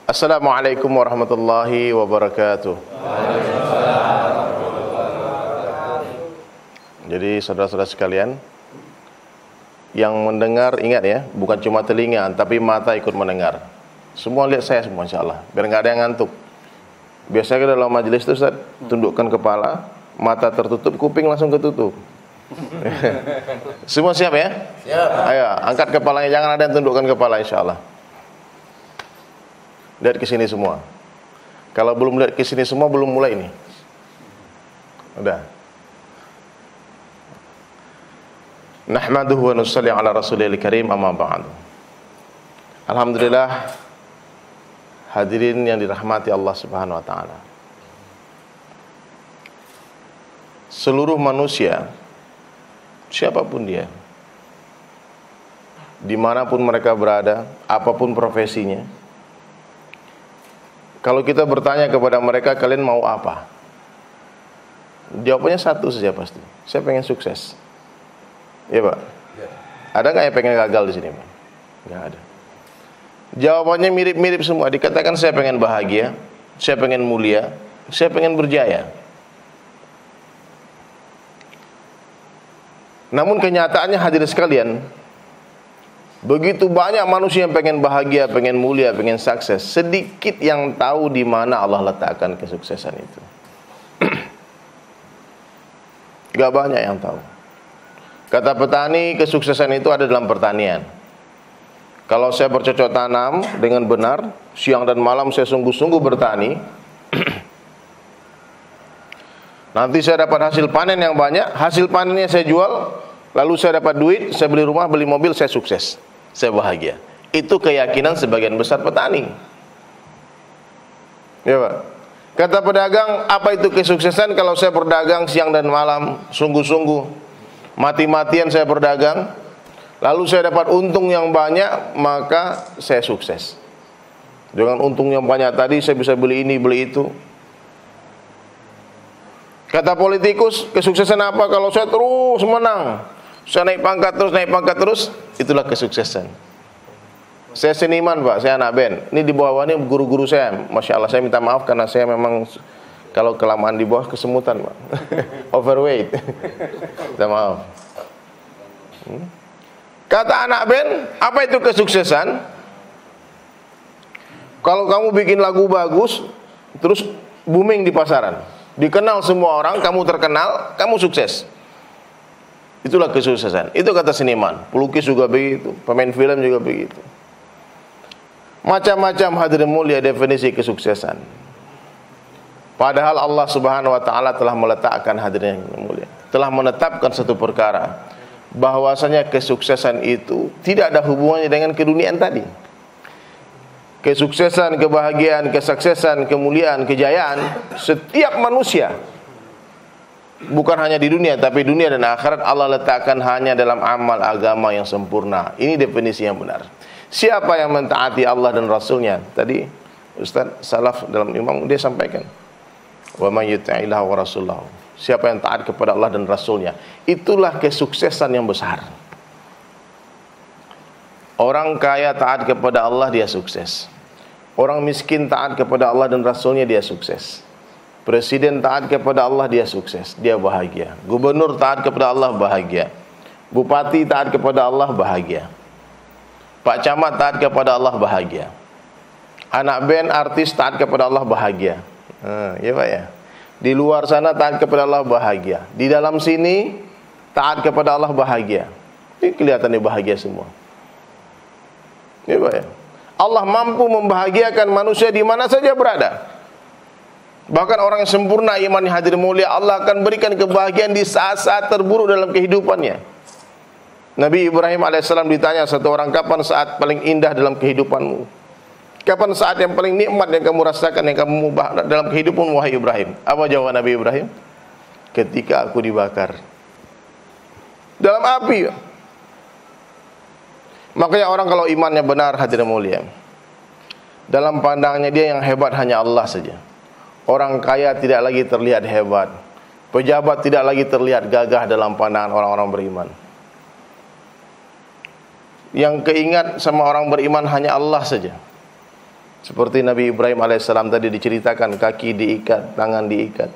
Assalamualaikum warahmatullahi wabarakatuh. Jadi saudara-saudara sekalian, yang mendengar ingat ya, bukan cuma telinga, tapi mata ikut mendengar. Semua lihat saya semua insyaAllah, biar nggak ada yang ngantuk. Biasanya dalam majelis itu Ustaz, tundukkan kepala, mata tertutup, kuping langsung ketutup. Semua siap ya? Siap. Ayo, angkat kepalanya, jangan ada yang tundukkan kepala insyaAllah. Lihat ke sini semua. Kalau belum lihat ke sini semua, belum mulai ini. Udah. Nahmaduhu wa nusalli ala rasulil karim, amma ba'du. Alhamdulillah, hadirin yang dirahmati Allah Subhanahu wa taala. Seluruh manusia, siapapun dia, dimanapun mereka berada, apapun profesinya, kalau kita bertanya kepada mereka, kalian mau apa? Jawabannya satu saja pasti. Saya pengen sukses. Iya Pak? Ya. Ada nggak yang pengen gagal di sini Pak? Nggak ada. Jawabannya mirip-mirip semua. Dikatakan saya pengen bahagia, saya pengen mulia, saya pengen berjaya. Namun kenyataannya hadirin sekalian, begitu banyak manusia yang pengen bahagia, pengen mulia, pengen sukses. Sedikit yang tahu di mana Allah letakkan kesuksesan itu. Gak banyak yang tahu. Kata petani, kesuksesan itu ada dalam pertanian. Kalau saya bercocok tanam dengan benar, siang dan malam saya sungguh-sungguh bertani, nanti saya dapat hasil panen yang banyak. Hasil panennya saya jual, lalu saya dapat duit, saya beli rumah, beli mobil, saya sukses, saya bahagia. Itu keyakinan sebagian besar petani. Ya Pak. Kata pedagang, apa itu kesuksesan? Kalau saya berdagang siang dan malam, sungguh-sungguh, mati-matian saya berdagang, lalu saya dapat untung yang banyak, maka saya sukses. Dengan untung yang banyak tadi, saya bisa beli ini, beli itu. Kata politikus, kesuksesan apa? Kalau saya terus menang, saya naik pangkat terus, itulah kesuksesan. Saya seniman Pak, saya anak band. Ini di bawah ini guru-guru saya. Masya Allah, saya minta maaf karena saya memang kalau kelamaan di bawah kesemutan Pak. Overweight. Minta maaf. Kata anak band, apa itu kesuksesan? Kalau kamu bikin lagu bagus, terus booming di pasaran, dikenal semua orang, kamu terkenal, kamu sukses. Itulah kesuksesan. Itu kata seniman. Pelukis juga begitu, pemain film juga begitu. Macam-macam hadirin mulia definisi kesuksesan. Padahal Allah Subhanahu wa taala telah meletakkan, hadirin yang mulia, telah menetapkan satu perkara, bahwasanya kesuksesan itu tidak ada hubungannya dengan keduniaan tadi. Kesuksesan, kebahagiaan, kesuksesan, kemuliaan, kejayaan setiap manusia, bukan hanya di dunia, tapi dunia dan akhirat, Allah letakkan hanya dalam amal agama yang sempurna. Ini definisi yang benar. Siapa yang mentaati Allah dan Rasulnya? Tadi Ustaz Salaf dalam Imam dia sampaikan, wa may yuti'illah wa rasulahu. Siapa yang taat kepada Allah dan Rasulnya, itulah kesuksesan yang besar. Orang kaya taat kepada Allah, dia sukses. Orang miskin taat kepada Allah dan Rasulnya, dia sukses. Presiden taat kepada Allah, dia sukses, dia bahagia. Gubernur taat kepada Allah, bahagia. Bupati taat kepada Allah, bahagia. Pak Camat taat kepada Allah, bahagia. Anak band, artis taat kepada Allah, bahagia. Ya Pak ya. Di luar sana taat kepada Allah, bahagia. Di dalam sini taat kepada Allah, bahagia. Ini kelihatannya bahagia semua. Ya Pak ya. Allah mampu membahagiakan manusia di mana saja berada. Bahkan orang yang sempurna imannya, hadirin mulia, Allah akan berikan kebahagiaan di saat-saat terburuk dalam kehidupannya. Nabi Ibrahim alaihissalam ditanya satu orang, kapan saat paling indah dalam kehidupanmu? Kapan saat yang paling nikmat yang kamu rasakan, yang kamu ubah dalam kehidupanmu, wahai Ibrahim? Apa jawaban Nabi Ibrahim? Ketika aku dibakar dalam api. Makanya orang kalau imannya benar, hadirin mulia, dalam pandangnya dia yang hebat hanya Allah saja. Orang kaya tidak lagi terlihat hebat, pejabat tidak lagi terlihat gagah dalam pandangan orang-orang beriman. Yang keingat sama orang beriman hanya Allah saja. Seperti Nabi Ibrahim alaihissalam tadi diceritakan, kaki diikat, tangan diikat,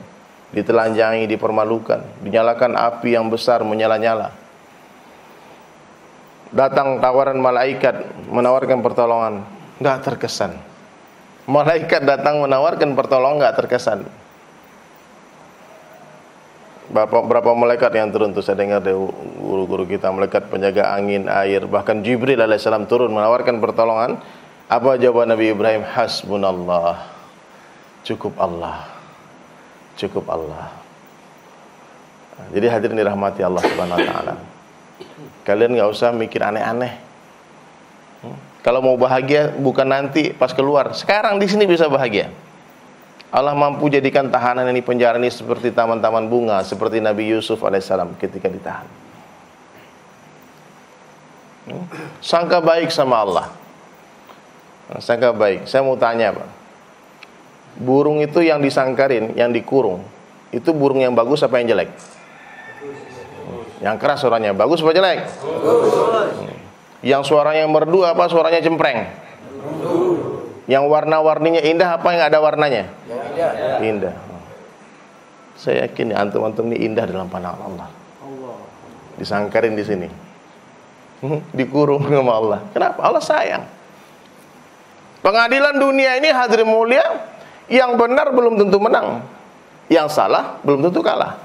ditelanjangi, dipermalukan, dinyalakan api yang besar menyala-nyala. Datang tawaran malaikat menawarkan pertolongan, enggak terkesan. Malaikat datang menawarkan pertolongan, enggak terkesan. Berapa malaikat yang turun tuh, saya dengar dari guru-guru kita, malaikat penjaga angin, air, bahkan Jibril alaihissalam turun menawarkan pertolongan. Apa jawaban Nabi Ibrahim? Hasbunallah. Cukup Allah. Cukup Allah. Jadi hadirin dirahmati Allah Subhanahu wa taala. Kalian enggak usah mikir aneh-aneh. Kalau mau bahagia bukan nanti pas keluar, sekarang di sini bisa bahagia. Allah mampu jadikan tahanan ini, penjara ini seperti taman-taman bunga, seperti Nabi Yusuf alaihissalam ketika ditahan. Sangka baik sama Allah. Sangka baik. Saya mau tanya, Pak. Burung itu yang disangkarin, yang dikurung, itu burung yang bagus apa yang jelek? Yang keras suaranya, bagus apa jelek? Yang suaranya merdu apa suaranya cempreng? Yang warna-warninya indah apa yang ada warnanya? Indah. Saya yakin antum-antum ini indah dalam pandangan Allah. Disangkarin di sini. Dikurung sama Allah. Kenapa? Allah sayang. Pengadilan dunia ini hadirin mulia, yang benar belum tentu menang, yang salah belum tentu kalah.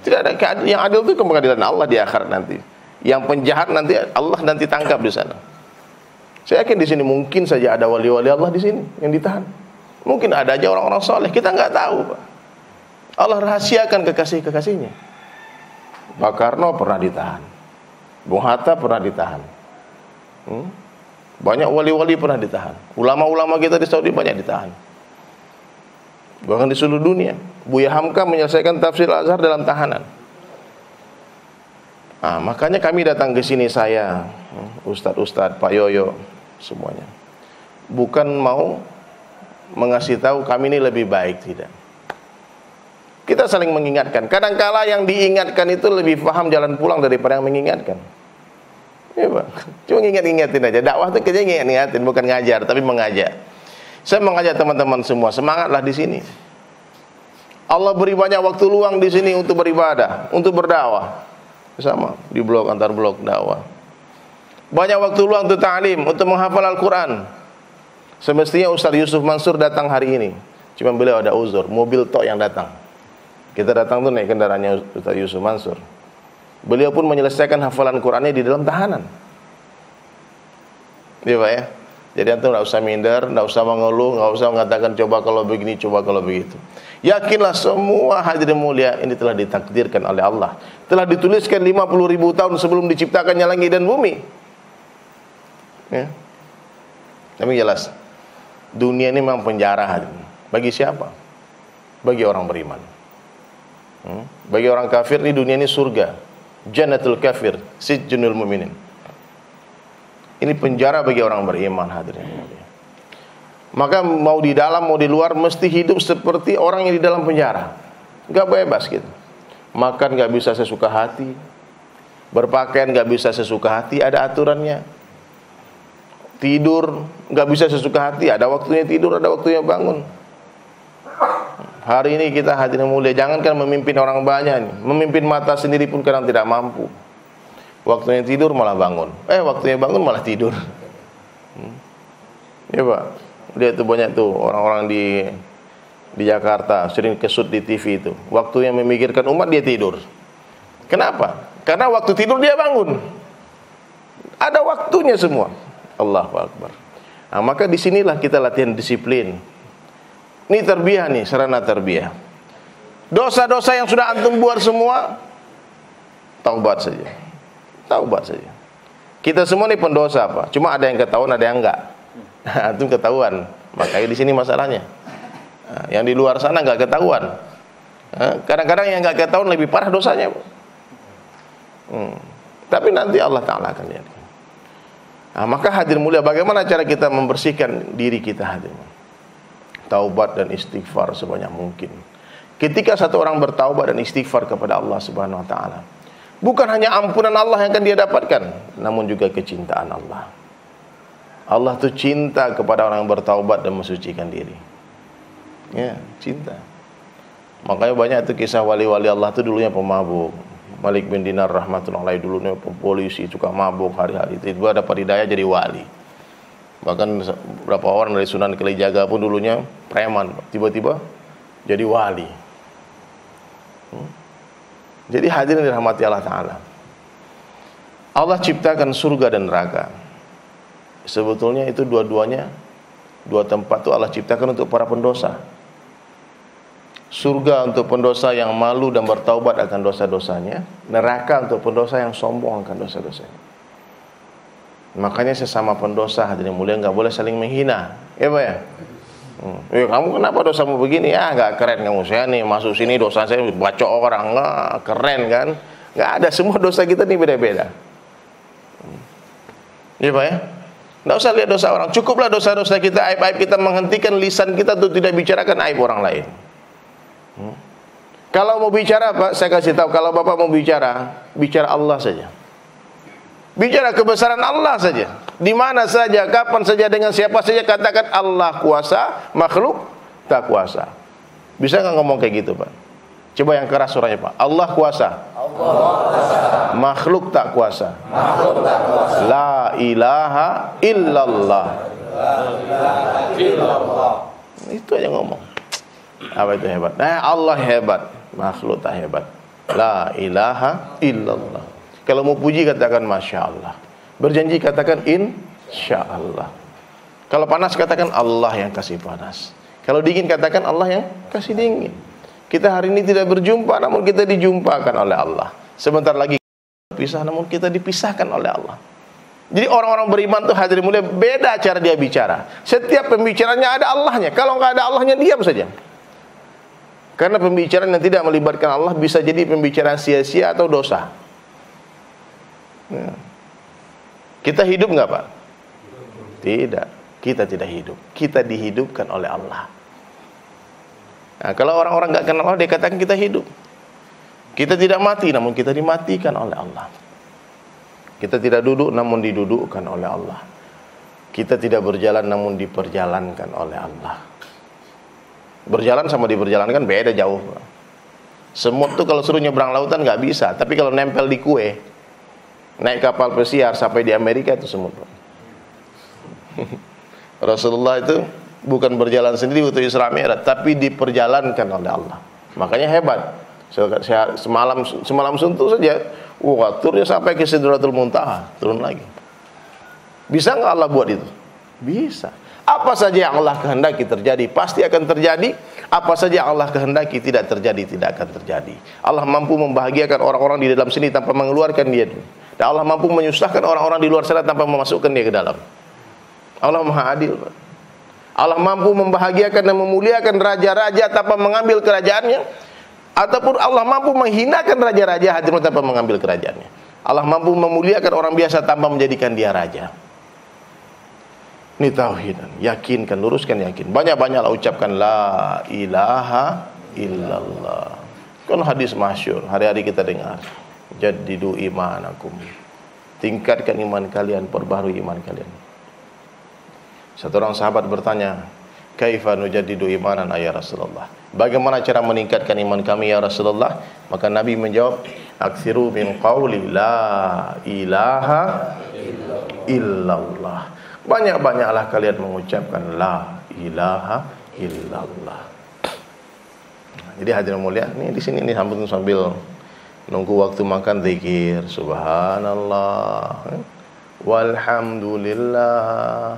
Tidak ada yang adil itu ke pengadilan Allah di akhirat nanti. Yang penjahat nanti Allah nanti tangkap di sana. Saya yakin di sini mungkin saja ada wali-wali Allah di sini yang ditahan. Mungkin ada aja orang-orang soleh, kita nggak tahu, Pak. Allah rahasiakan kekasih-kekasihnya. Pak Karno pernah ditahan, Bung Hatta pernah ditahan. Banyak wali-wali pernah ditahan. Ulama-ulama kita di Saudi banyak ditahan. Bahkan di seluruh dunia. Buya Hamka menyelesaikan tafsir Al-Azhar dalam tahanan. Nah, makanya kami datang ke sini, saya, Ustadz, Pak Yoyo, semuanya. Bukan mau mengasih tahu kami ini lebih baik, tidak. Kita saling mengingatkan. Kadang-kala yang diingatkan itu lebih paham jalan pulang daripada yang mengingatkan. Ya, Pak. Cuma ingat-ingatin aja. Dakwah itu kerja ingat-ingatin, bukan ngajar, tapi mengajak. Saya mengajak teman-teman semua, semangatlah di sini. Allah beri banyak waktu luang di sini untuk beribadah, untuk berdakwah. Sama di blok, antar blok dakwah. Banyak waktu luang untuk ta'lim, untuk menghafal Al-Quran. Semestinya Ustaz Yusuf Mansur datang hari ini, cuma beliau ada uzur, mobil tok yang datang. Kita datang tuh naik kendaraannya Ustaz Yusuf Mansur. Beliau pun menyelesaikan hafalan Qurannya di dalam tahanan. Iya, Pak ya. Jadi antum enggak usah minder, enggak usah mengeluh, enggak usah mengatakan coba kalau begini, coba kalau begitu. Yakinlah semua hadirin mulia ini telah ditakdirkan oleh Allah. Telah dituliskan 50.000 tahun sebelum diciptakannya langit dan bumi. Ya. Tapi jelas, dunia ini memang penjara hadirin. Bagi siapa? Bagi orang beriman. Bagi orang kafir di dunia ini surga. Jannatul kafir, sijnul mu'minin. Ini penjara bagi orang beriman hadirin. Maka mau di dalam mau di luar mesti hidup seperti orang yang di dalam penjara. Enggak bebas gitu. Makan enggak bisa sesuka hati. Berpakaian enggak bisa sesuka hati, ada aturannya. Tidur enggak bisa sesuka hati, ada waktunya tidur, ada waktunya bangun. Hari ini kita hadirin mulia, jangankan memimpin orang banyak nih, memimpin mata sendiri pun kadang tidak mampu. Waktunya tidur malah bangun. Waktunya bangun malah tidur. Ya, Pak. Lihat tuh banyak tuh orang-orang di Jakarta sering kesut di TV itu. Waktunya memikirkan umat dia tidur. Kenapa? Karena waktu tidur dia bangun. Ada waktunya semua. Allahu Akbar. Nah, maka disinilah kita latihan disiplin. Ini tarbiyah nih, sarana tarbiyah. Dosa-dosa yang sudah antum buat semua, taubat saja. Taubat saja. Kita semua ini pendosa, Pak. Cuma ada yang ketahuan, ada yang enggak. Antum ketahuan. Makanya di sini masalahnya. Yang di luar sana enggak ketahuan. Kadang-kadang yang enggak ketahuan lebih parah dosanya, Pak. Tapi nanti Allah Ta'ala akan lihat. Nah, maka hadir mulia, bagaimana cara kita membersihkan diri kita hadir? Taubat dan istighfar sebanyak mungkin. Ketika satu orang bertaubat dan istighfar kepada Allah Subhanahu wa taala, bukan hanya ampunan Allah yang akan dia dapatkan, namun juga kecintaan Allah. Allah tuh cinta kepada orang yang bertaubat dan mensucikan diri. Ya, cinta. Makanya banyak itu kisah wali-wali Allah tuh dulunya pemabuk. Malik bin Dinar rahmatullahi alaihi dulunya polisi, suka mabuk hari-hari. Itu dapat hidayah jadi wali. Bahkan beberapa orang dari Sunan Kalijaga pun dulunya preman, tiba-tiba jadi wali. Jadi hadirin dirahmati Allah Ta'ala, Allah ciptakan surga dan neraka. Sebetulnya itu dua-duanya, dua tempat itu Allah ciptakan untuk para pendosa. Surga untuk pendosa yang malu dan bertaubat akan dosa-dosanya, neraka untuk pendosa yang sombong akan dosa-dosanya. Makanya sesama pendosa hadirin mulia nggak boleh saling menghina, ya Pak ya. Kamu kenapa dosamu begini? Nggak keren kamu. Saya nih masuk sini dosa saya baca orang, nggak keren kan? Nggak ada, semua dosa kita nih beda-beda. Ya Pak ya. Nggak usah lihat dosa orang, cukuplah dosa-dosa kita, aib-aib kita, menghentikan lisan kita untuk tidak bicarakan aib orang lain. Kalau mau bicara Pak, saya kasih tahu, kalau Bapak mau bicara, bicara Allah saja. Bicara kebesaran Allah saja. Di mana saja, kapan saja, dengan siapa saja, katakan Allah kuasa, makhluk tak kuasa. Bisa nggak ngomong kayak gitu Pak? Coba yang keras suaranya Pak. Allah kuasa, makhluk tak kuasa. La ilaha illallah. Itu aja ngomong. Apa itu hebat? Allah hebat, makhluk tak hebat. La ilaha illallah. Kalau mau puji katakan Masya Allah. Berjanji katakan Insya Allah. Kalau panas katakan Allah yang kasih panas. Kalau dingin katakan Allah yang kasih dingin. Kita hari ini tidak berjumpa, namun kita dijumpakan oleh Allah. Sebentar lagi kita berpisah, namun kita dipisahkan oleh Allah. Jadi orang-orang beriman tuh hadirin mulia, beda cara dia bicara. Setiap pembicaranya ada Allahnya. Kalau nggak ada Allahnya, diam saja. Karena pembicaraan yang tidak melibatkan Allah bisa jadi pembicaraan sia-sia atau dosa. Ya. Kita hidup nggak Pak? Tidak. Kita tidak hidup. Kita dihidupkan oleh Allah. Nah, kalau orang-orang nggak kenal Allah, dia katakan kita hidup. Kita tidak mati, namun kita dimatikan oleh Allah. Kita tidak duduk, namun didudukkan oleh Allah. Kita tidak berjalan, namun diperjalankan oleh Allah. Berjalan sama diperjalankan beda jauh. Semut tuh kalau suruh nyebrang lautan nggak bisa, tapi kalau nempel di kue, naik kapal pesiar sampai di Amerika itu semut. Rasulullah itu bukan berjalan sendiri untuk Isra Mi'raj, tapi diperjalankan oleh Allah. Makanya hebat. Semalam suntuk saja, turunnya sampai ke Sidratul Muntaha, turun lagi. Bisa nggak Allah buat itu? Bisa. Apa saja yang Allah kehendaki terjadi, pasti akan terjadi. Apa saja yang Allah kehendaki tidak terjadi, tidak akan terjadi. Allah mampu membahagiakan orang-orang di dalam sini tanpa mengeluarkan dia. Dan Allah mampu menyusahkan orang-orang di luar sana tanpa memasukkan dia ke dalam. Allah Maha Adil. Allah mampu membahagiakan dan memuliakan raja-raja tanpa mengambil kerajaannya. Ataupun Allah mampu menghinakan raja-raja hadirin tanpa mengambil kerajaannya. Allah mampu memuliakan orang biasa tanpa menjadikan dia raja. Ini tauhid, yakinkan, luruskan yakin. Banyak-banyaklah ucapkan la ilaha illallah. Kan hadis masyhur, hari-hari kita dengar. Jaddidu imanakum. Tingkatkan iman kalian, perbaharui iman kalian. Satu orang sahabat bertanya, kaifa nujaddidu imanana ya Rasulullah? Bagaimana cara meningkatkan iman kami ya Rasulullah? Maka Nabi menjawab, aksiru min qawli la ilaha illallah. Banyak-banyaklah kalian mengucapkan la ilaha illallah. Jadi hadirin mulia, nih di sini nih sambil nunggu waktu makan zikir subhanallah walhamdulillah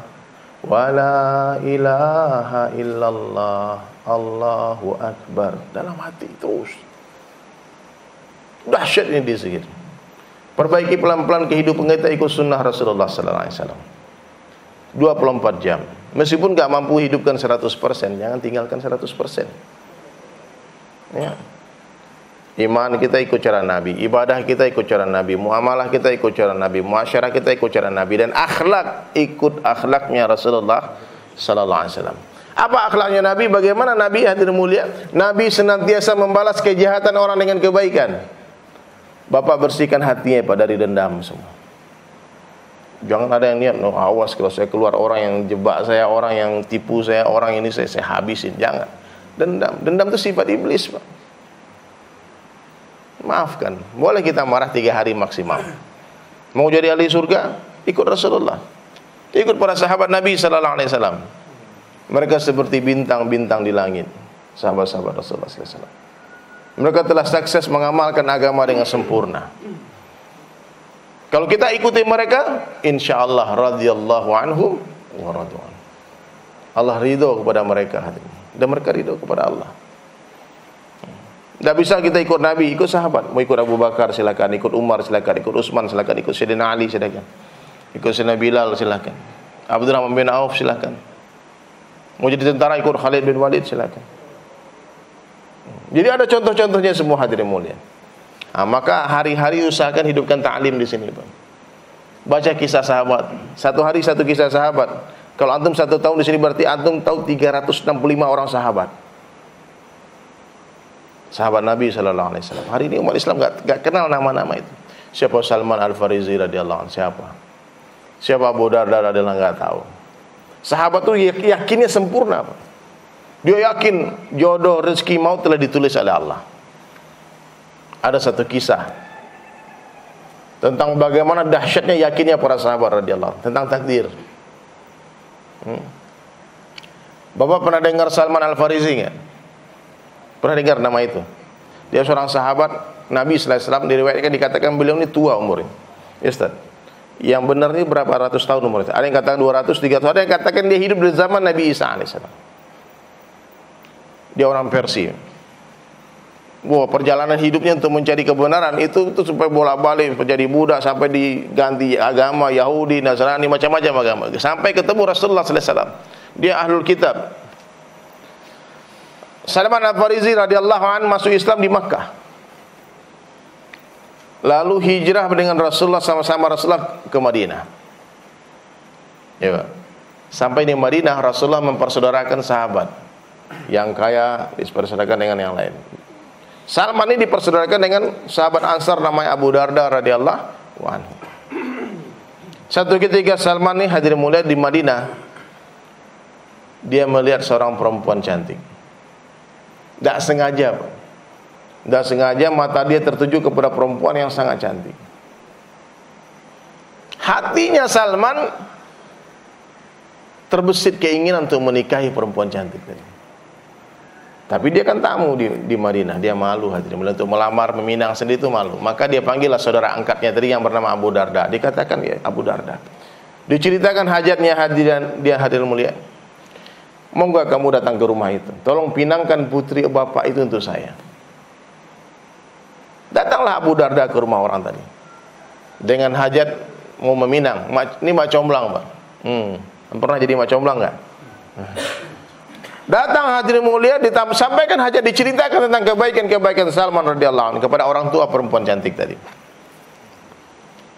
wala ilaha illallah Allahu akbar dalam hati terus. Dahsyat ini di zikir. Perbaiki pelan-pelan kehidupan kita, ikut sunnah Rasulullah sallallahu alaihi wasallam. 24 jam. Meskipun gak mampu hidupkan 100%, jangan tinggalkan 100%. Ya. Iman kita ikut cara Nabi, ibadah kita ikut cara Nabi, muamalah kita ikut cara Nabi, muasyarah kita ikut cara Nabi, dan akhlak ikut akhlaknya Rasulullah sallallahu alaihi wasallam. Apa akhlaknya Nabi? Bagaimana Nabi hadirin mulia? Nabi senantiasa membalas kejahatan orang dengan kebaikan. Bapak bersihkan hatinya Pak dari dendam semua. Jangan ada yang niat, no, awas kalau saya keluar orang yang jebak saya, orang yang tipu saya, orang ini saya habisin. Jangan. Dendam itu sifat iblis, Pak. Maafkan. Boleh kita marah 3 hari maksimal. Mau jadi ahli surga? Ikut Rasulullah. Ikut para sahabat Nabi sallallahu alaihi wasallam. Mereka seperti bintang-bintang di langit. Sahabat-sahabat Rasulullah sallallahu alaihi wasallam. Mereka telah sukses mengamalkan agama dengan sempurna. Kalau kita ikuti mereka, insyaallah radhiyallahu anhum wa radwan. Allah ridho kepada mereka, dan mereka ridho kepada Allah. Tidak bisa kita ikut Nabi, ikut sahabat. Mau ikut Abu Bakar silakan, ikut Umar silakan, ikut Utsman silakan, ikut Sayyidina Ali silakan, ikut Sayyidina Bilal silakan, Abdurrahman bin Auf silakan. Mau jadi tentara ikut Khalid bin Walid silakan. Jadi ada contoh-contohnya semua hadirin mulia. Nah, maka hari-hari usahakan hidupkan ta'lim di sini, Pak. Baca kisah sahabat. Satu hari satu kisah sahabat. Kalau antum 1 tahun di sini berarti antum tahu 365 orang sahabat. Sahabat Nabi sallallahu alaihi wasallam. Hari ini umat Islam enggak kenal nama-nama itu. Siapa Salman Al-Farisi radhiyallahu anhu? Siapa Abu Darda radhiyallahu anhu? Enggak tahu. Sahabat itu yakinnya sempurna, Pak. Dia yakin jodoh rezeki maut telah ditulis oleh Allah. Ada satu kisah tentang bagaimana dahsyatnya yakinnya para sahabat radhiyallahu anhu tentang takdir. Bapak pernah dengar Salman Al-Farisi enggak? Pernah dengar nama itu? Dia seorang sahabat Nabi sallallahu alaihi wasallam, diriwayatkan dikatakan beliau ini tua umurnya. Ya Ustaz. Yang benar ini berapa ratus tahun umurnya? Ada yang katakan 200, 300, ada yang katakan dia hidup di zaman Nabi Isa alaihissalam. Dia orang Persia. Wah, perjalanan hidupnya untuk mencari kebenaran itu sampai bolak-balik menjadi budak, sampai diganti agama Yahudi, Nasrani, macam-macam agama. Sampai ketemu Rasulullah sallallahu alaihi wasallam. Dia ahlul kitab. Salman Al-Farisi radhiyallahu anhu masuk Islam di Makkah. Lalu hijrah dengan Rasulullah, sama-sama Rasulullah ke Madinah. Ya, Pak. Sampai di Madinah Rasulullah mempersaudarakan sahabat. Yang kaya dipersaudarakan dengan yang lain. Salman ini dipersaudarakan dengan sahabat Ansar namanya Abu Darda radhiyallahu anhu. Satu ketika Salman ini hadir mulia di Madinah, dia melihat seorang perempuan cantik. Tidak sengaja, Pak. Tidak sengaja mata dia tertuju kepada perempuan yang sangat cantik. Hatinya Salman terbesit keinginan untuk menikahi perempuan cantik tadi. Tapi dia kan tamu di Madinah, dia malu hadirin untuk melamar, meminang sendiri itu malu. Maka dia panggillah saudara angkatnya tadi yang bernama Abu Darda. Dikatakan ya Abu Darda. Diceritakan hajatnya dia hadirin mulia. Monggo kamu datang ke rumah itu. Tolong pinangkan putri bapak itu untuk saya. Datanglah Abu Darda ke rumah orang tadi. Dengan hajat mau meminang. Ini mak comblang, Pak. Pernah jadi mak comblang enggak? Datang hadirin mulia, sampaikan hajat, diceritakan tentang kebaikan-kebaikan Salman radhiyallahu anhu kepada orang tua perempuan cantik tadi.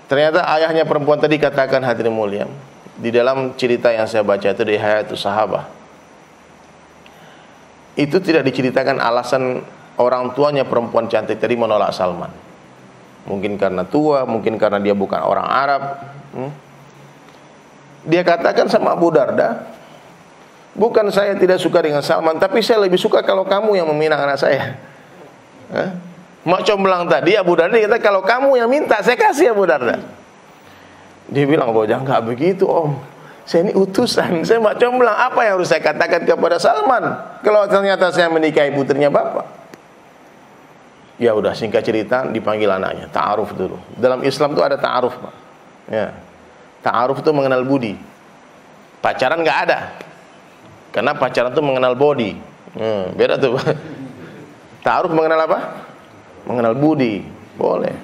Ternyata ayahnya perempuan tadi katakan hadirin mulia, di dalam cerita yang saya baca itu di Hayatus Sahabah, itu tidak diceritakan alasan orang tuanya perempuan cantik tadi menolak Salman. Mungkin karena tua, mungkin karena dia bukan orang Arab. Dia katakan sama Abu Darda, bukan saya tidak suka dengan Salman, tapi saya lebih suka kalau kamu yang meminang anak saya. Mak comblang tadi Abu Darda kata, kalau kamu yang minta saya kasih Abu Darda. Dia bilang, bojang enggak begitu om, saya ini utusan, saya mak comblang, apa yang harus saya katakan kepada Salman kalau ternyata saya menikahi putrinya bapak? Ya udah, singkat cerita dipanggil anaknya, ta'aruf dulu. Dalam Islam itu ada ta'aruf, Pak. Ya. Ta'aruf itu mengenal budi. Pacaran enggak ada. Karena pacaran itu mengenal body. Beda tuh. Ta'aruf mengenal apa? Mengenal budi. Boleh.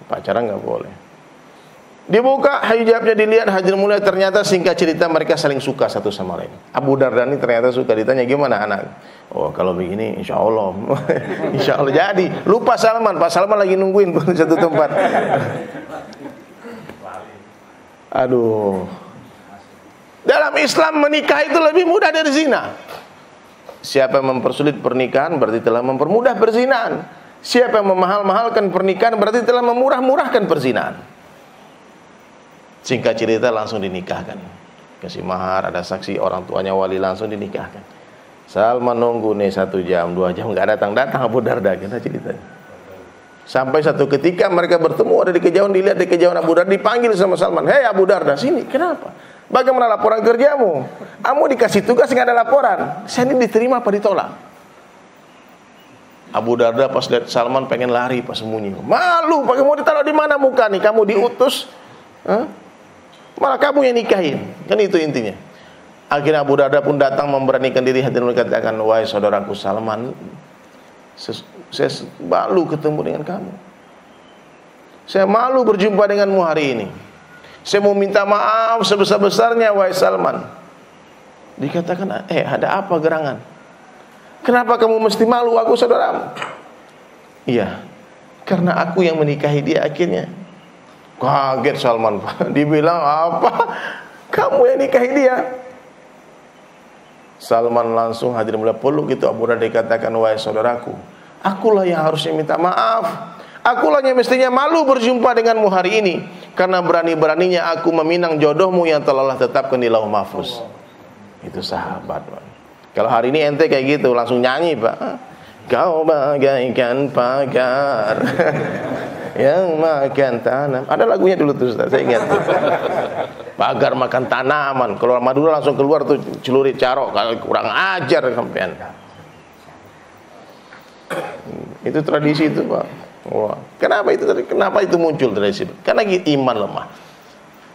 Pacaran enggak boleh. Dibuka hijabnya, dilihat hadirin mulia, ternyata singkat cerita mereka saling suka satu sama lain. Abu Darda ini ternyata suka. Ditanya gimana anak? Oh kalau begini insya Allah insya Allah jadi. Lupa Salman, Pak Salman lagi nungguin di satu tempat. Aduh. Dalam Islam menikah itu lebih mudah dari zina. Siapa yang mempersulit pernikahan berarti telah mempermudah perzinahan. Siapa yang memahal-mahalkan pernikahan berarti telah memurah-murahkan perzinahan. Singkat cerita langsung dinikahkan. Kasih mahar, ada saksi orang tuanya wali, langsung dinikahkan. Salman nunggu nih 1 jam, 2 jam nggak datang Abu Darda, kita ceritanya. Sampai satu ketika mereka bertemu ada di kejauhan, dilihat di kejauhan Abu Darda, dipanggil sama Salman. Hei Abu Darda, sini. Kenapa? Bagaimana laporan kerjamu? Kamu dikasih tugas nggak ada laporan. Saya ini diterima apa ditolak? Abu Darda pas lihat Salman pengen lari, pas sembunyi. Malu, pakai mau ditaruh di mana muka nih? Kamu diutus, malah kamu yang nikahin. Kan itu intinya. Akhirnya Abu Darda pun datang memberanikan diri dan mengatakan, wahai saudaraku Salman, saya malu ketemu dengan kamu. Saya malu berjumpa denganmu hari ini. Saya mau minta maaf sebesar-besarnya wahai Salman. Dikatakan, ada apa gerangan? Kenapa kamu mesti malu, aku saudaramu? Iya, karena aku yang menikahi dia akhirnya. Kaget Salman. Dibilang apa? Kamu yang nikahi dia? Salman langsung hadir mula peluk gitu Abu Darda, dikatakan, wahai saudaraku, akulah yang harusnya minta maaf. Akulah yang mestinya malu berjumpa denganmu hari ini, karena berani-beraninya aku meminang jodohmu yang telah Allah tetapkan di Lauh Mahfuz. Itu sahabat, Pak. Kalau hari ini ente kayak gitu langsung nyanyi, Pak. Kau bagaikan pagar yang makan tanam. Ada lagunya dulu tuh Ustaz, saya ingat tuh. Pagar makan tanaman. Kalau Madura langsung keluar tuh celurit carok, kalau kurang ajar sampean. Itu tradisi itu, Pak. Wah. Kenapa itu muncul tradisi? Karena iman lemah.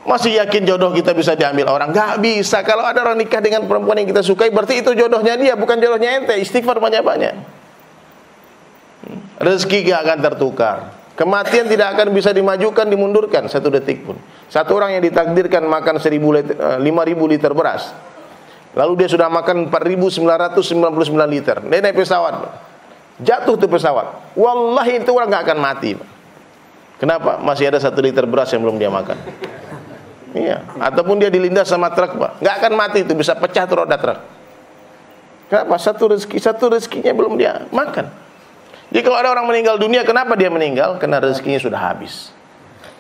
Masih yakin jodoh kita bisa diambil orang? Gak bisa. Kalau ada orang nikah dengan perempuan yang kita sukai, berarti itu jodohnya dia, bukan jodohnya ente. Istighfar banyak-banyak. Rezeki gak akan tertukar. Kematian tidak akan bisa dimajukan, dimundurkan 1 detik pun. Satu orang yang ditakdirkan makan 5.000 liter beras, lalu dia sudah makan 4.999 liter. Dia naik pesawat, jatuh tuh pesawat. Wallahi itu orang gak akan mati. Kenapa? Masih ada 1 liter beras yang belum dia makan. Iya. Ataupun dia dilindas sama truk, Pak, gak akan mati itu, bisa pecah tuh roda truk. Kenapa? Satu rezekinya belum dia makan. Jadi kalau ada orang meninggal dunia, kenapa dia meninggal? Karena rezekinya sudah habis,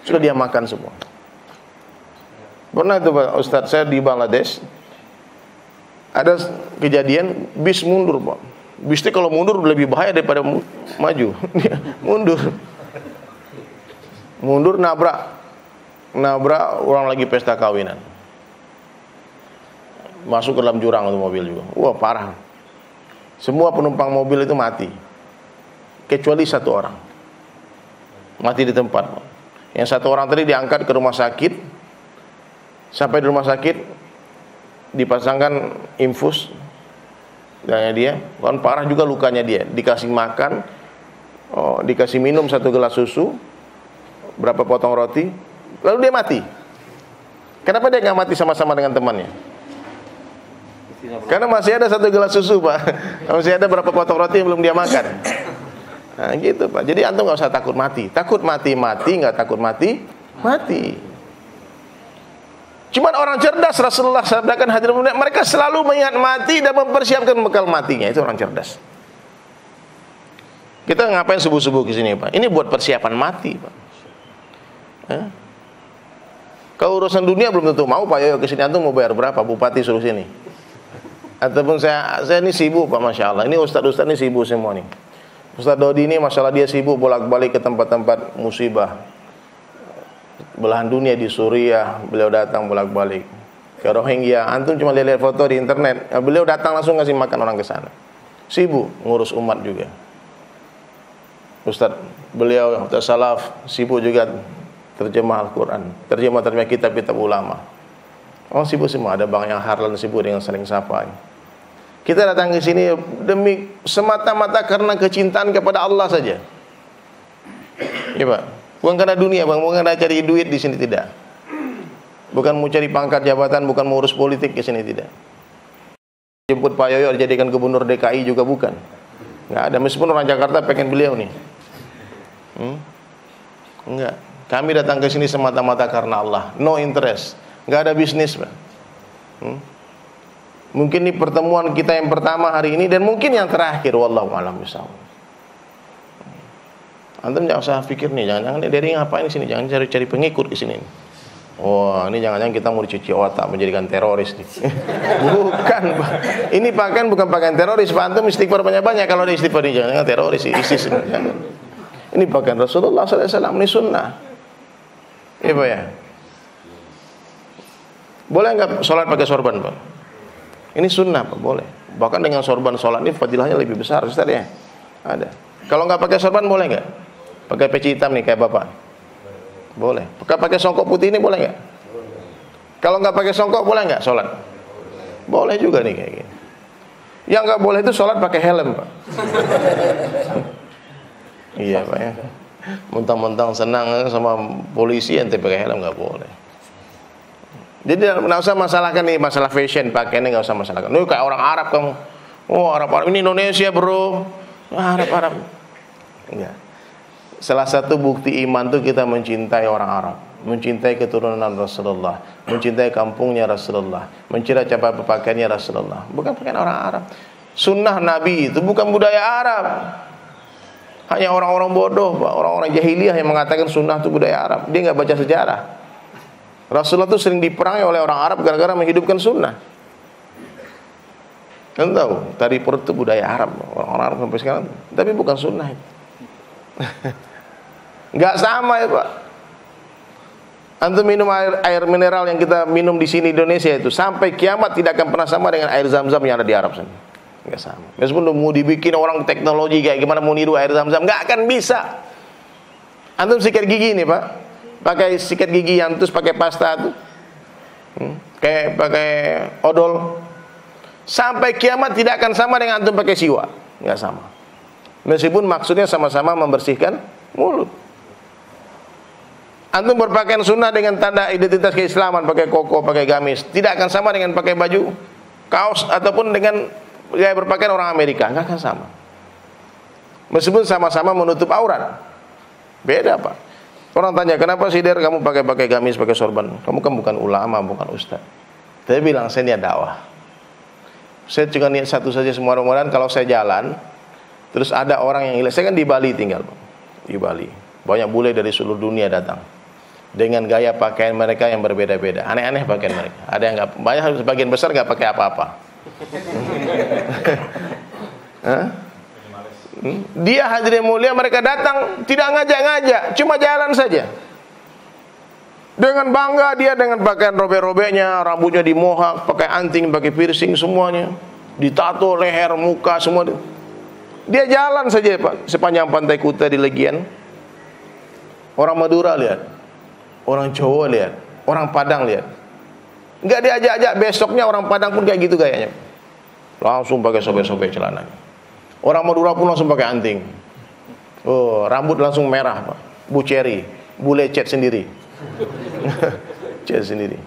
sudah dia makan semua. Pernah itu Pak Ustadz, saya di Bangladesh, ada kejadian bis mundur, Pak. Bis itu kalau mundur lebih bahaya daripada maju. Mundur nabrak orang lagi pesta kawinan, masuk ke dalam jurang itu mobil juga. Wah, parah. Semua penumpang mobil itu mati, kecuali 1 orang mati di tempat. Yang 1 orang tadi diangkat ke rumah sakit. Sampai di rumah sakit dipasangkan infus dan dia kan parah juga lukanya, dia dikasih makan, dikasih minum 1 gelas susu, berapa potong roti, lalu dia mati. Kenapa dia nggak mati sama-sama dengan temannya? Karena masih ada 1 gelas susu, Pak. Masih ada berapa potong roti yang belum dia makan. Nah gitu, Pak. Jadi antum nggak usah takut mati. Takut mati, nggak takut mati. Cuman orang cerdas, Rasulullah sabdakan hadirin mulia, mereka selalu mengingat mati dan mempersiapkan bekal matinya. Itu orang cerdas. Kita ngapain subuh-subuh ke sini, Pak? Ini buat persiapan mati, Pak. Kalau urusan dunia belum tentu mau, Pak. Ayo ke sini, antum mau bayar berapa? Bupati suruh sini. Ataupun saya ini sibuk, Pak, Masya Allah. Ini ustaz-ustaz ini sibuk semua nih. Ustaz Dodi ini masalah dia sibuk bolak-balik ke tempat-tempat musibah. Belahan dunia di Suriah, beliau datang bolak-balik. Ke Rohingya, antum cuma lihat foto di internet. Beliau datang langsung ngasih makan orang ke sana. Sibuk ngurus umat juga. Ustaz beliau Ustaz Salaf sibuk juga terjemah Al-Quran, terjemah kitab-kitab ulama. Oh, sibuk semua. Ada Bang yang Harlan sibuk dengan saling sapa. Kita datang ke sini demi semata-mata karena kecintaan kepada Allah saja. Ya, Pak. Bukan karena dunia, Bang. Bukan karena cari duit di sini, tidak. Bukan mau cari pangkat jabatan, bukan mau urus politik di sini, tidak. Jemput Pak Yoyo dijadikan gubernur DKI juga bukan. Enggak ada, meskipun orang Jakarta pengen beliau nih. Enggak. Kami datang ke sini semata-mata karena Allah. No interest. Enggak ada bisnis, Pak. Mungkin ini pertemuan kita yang pertama hari ini dan mungkin yang terakhir, wallahu a'lam bishawab. Antum jangan usah pikir nih, jangan-jangan dari ngapain di sini, jangan cari pengikut di sini. Wah, ini jangan-jangan kita mau dicuci otak menjadikan teroris nih. Bukan, Pak. Ini pakaian bukan pakaian teroris, Pak. Antum istighfar banyak-banyak, kalau ada istighfar ini jangan-jangan teroris, ISIS. Ini pakaian Rasulullah SAW, ini sunnah. Iya, Pak ya. Boleh enggak sholat pakai sorban, Pak? Ini sunnah, Pak, boleh. Bahkan dengan sorban sholat ini fadilahnya lebih besar, Ustaz ya. Ada. Kalau enggak pakai sorban boleh enggak? Pakai peci hitam nih kayak Bapak. Boleh. Pakai songkok putih ini boleh nggak? Kalau nggak pakai songkok boleh nggak sholat? Boleh juga nih kayak gini. Yang nggak boleh itu sholat pakai helm, Pak. Iya, Pak ya. Mentang-mentang senang sama polisi ente pakai helm nggak boleh. Jadi nggak usah masalahkan nih masalah fashion pakaiannya, nggak usah masalahkan. Lu kayak orang Arab kamu. Oh, Arab ini Indonesia, bro. Arab. Enggak. Salah satu bukti iman itu kita mencintai orang Arab, mencintai keturunan Rasulullah, mencintai kampungnya Rasulullah, mencintai cara berpakaiannya Rasulullah. Bukan pakaian orang Arab. Sunnah Nabi itu bukan budaya Arab. Hanya orang-orang bodoh, orang-orang jahiliyah yang mengatakan sunnah itu budaya Arab. Dia nggak baca sejarah. Rasulullah itu sering diperangi oleh orang Arab gara-gara menghidupkan sunnah. Kan tahu, tari perut itu budaya Arab, orang Arab sampai sekarang. Tapi bukan sunnah itu. Nggak sama ya, Pak. Antum minum air mineral yang kita minum di sini Indonesia itu sampai kiamat tidak akan pernah sama dengan air Zam-Zam yang ada di Arab sana. Nggak sama. Meskipun mau dibikin orang teknologi kayak gimana mau niru air Zam-Zam, nggak akan bisa. Antum sikat gigi nih, Pak, pakai sikat gigi yang terus pakai pasta tuh, kayak pakai odol, sampai kiamat tidak akan sama dengan antum pakai siwak. Nggak sama. Meskipun maksudnya sama-sama membersihkan mulut. Antum berpakaian sunnah dengan tanda identitas keislaman, pakai koko, pakai gamis, tidak akan sama dengan pakai baju kaos ataupun dengan gaya berpakaian orang Amerika, nggak akan sama. Meskipun sama-sama menutup aurat, beda, Pak. Orang tanya, kenapa sih Der kamu pakai gamis, pakai sorban? Kamu kan bukan ulama, bukan ustaz. Saya bilang, saya niat dakwah. Saya cuma niat satu saja, semua mudah-mudahan kalau saya jalan, terus ada orang yang saya kan di Bali tinggal, Pak. Di Bali, banyak bule dari seluruh dunia datang. Dengan gaya pakaian mereka yang berbeda-beda, aneh-aneh pakaian mereka. Ada yang nggak, banyak, sebagian besar nggak pakai apa-apa. Dia hadirin mulia, mereka datang tidak ngajak-ngajak, cuma jalan saja. Dengan bangga dia dengan pakaian robek-robeknya, rambutnya dimohak, pakai anting, pakai piercing semuanya, ditato leher, muka semua. Dia jalan saja, Pak, sepanjang pantai Kuta di Legian. Orang Madura lihat. Orang Jawa lihat, orang Padang lihat. Enggak diajak-ajak, besoknya orang Padang pun kayak gitu gayanya. Langsung pakai sobek-sobek celananya. Orang Madura pun langsung pakai anting. Oh, rambut langsung merah, Pak. Bu Cherry, bule cat sendiri. Cat sendiri.